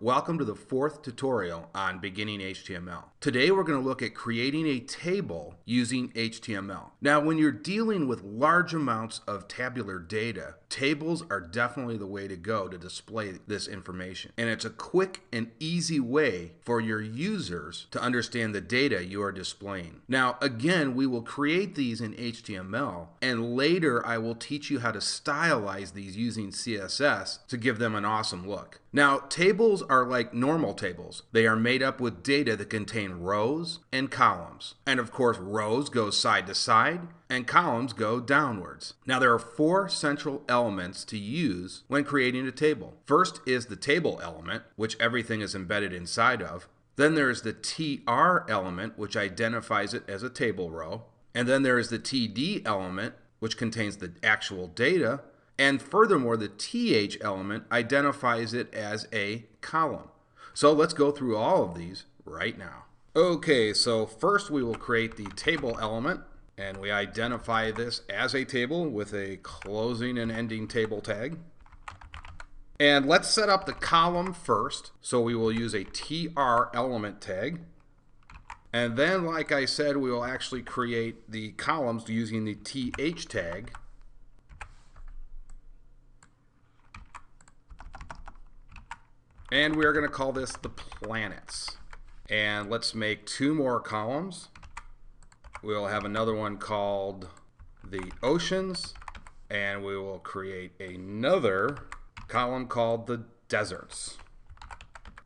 Welcome to the fourth tutorial on beginning HTML. Today we're going to look at creating a table using HTML. Now when you're dealing with large amounts of tabular data, tables are definitely the way to go to display this information. And it's a quick and easy way for your users to understand the data you are displaying. Now again, we will create these in HTML, and later I will teach you how to stylize these using CSS to give them an awesome look. Now, tables are like normal tables. They are made up with data that contain rows and columns. And of course, rows go side to side and columns go downwards. Now, there are four central elements to use when creating a table. First is the table element, which everything is embedded inside of. Then there is the TR element, which identifies it as a table row. And then there is the TD element, which contains the actual data. And furthermore, the TH element identifies it as a column. So let's go through all of these right now. Okay, so first we will create the table element, and we identify this as a table with a closing and ending table tag. And let's set up the column first. So we will use a TR element tag. And then, like I said, we will actually create the columns using the TH tag. And we're going to call this the planets. And let's make two more columns. We'll have another one called the oceans. And we will create another column called the deserts.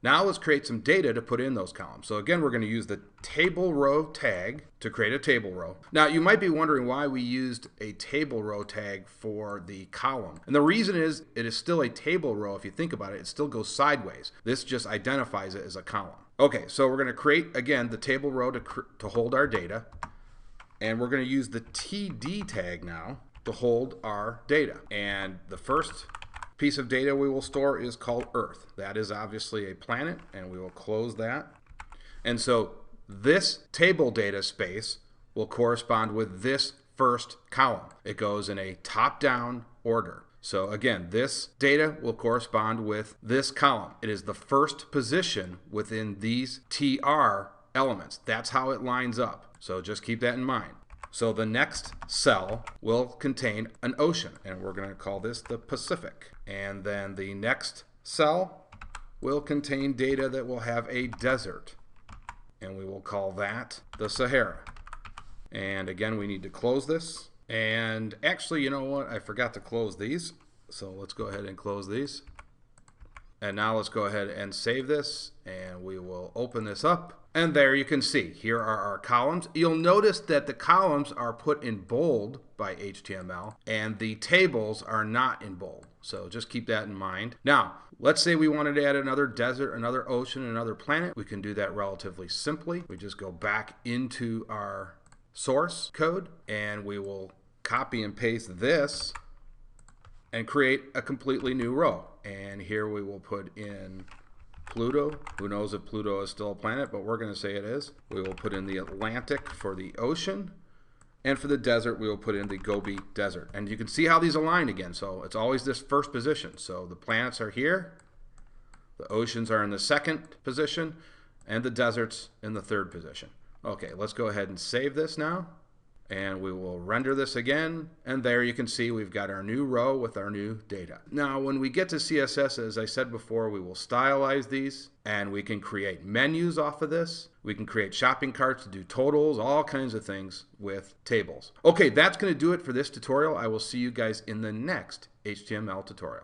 Now let's create some data to put in those columns. So again, we're going to use the table row tag to create a table row. Now you might be wondering why we used a table row tag for the column. And the reason is it is still a table row. If you think about it, it still goes sideways. This just identifies it as a column. Okay, so we're going to create, again, the table row to hold our data. And we're going to use the TD tag now to hold our data. And the first piece of data we will store is called Earth. That is obviously a planet, and we will close that. And so this table data space will correspond with this first column. It goes in a top-down order. So again, this data will correspond with this column. It is the first position within these TR elements. That's how it lines up. So just keep that in mind. So the next cell will contain an ocean, and we're going to call this the Pacific. And then the next cell will contain data that will have a desert, and we will call that the Sahara. And again, we need to close this. And actually, you know what? I forgot to close these. So let's go ahead and close these. And now let's go ahead and save this, and we will open this up. And there you can see, here are our columns. You'll notice that the columns are put in bold by HTML, and the tables are not in bold. So just keep that in mind. Now, let's say we wanted to add another desert, another ocean, another planet. We can do that relatively simply. We just go back into our source code, and we will copy and paste this and create a completely new row. And here we will put in Pluto. Who knows if Pluto is still a planet, but we're going to say it is. We will put in the Atlantic for the ocean. And for the desert, we will put in the Gobi Desert. And you can see how these align again. So it's always this first position. So the planets are here. The oceans are in the second position. And the deserts in the third position. Okay, let's go ahead and save this now. And we will render this again, and there you can see we've got our new row with our new data. Now when we get to CSS, as I said before, we will stylize these, and we can create menus off of this. We can create shopping carts to do totals, all kinds of things with tables. Okay, that's going to do it for this tutorial. I will see you guys in the next HTML tutorial.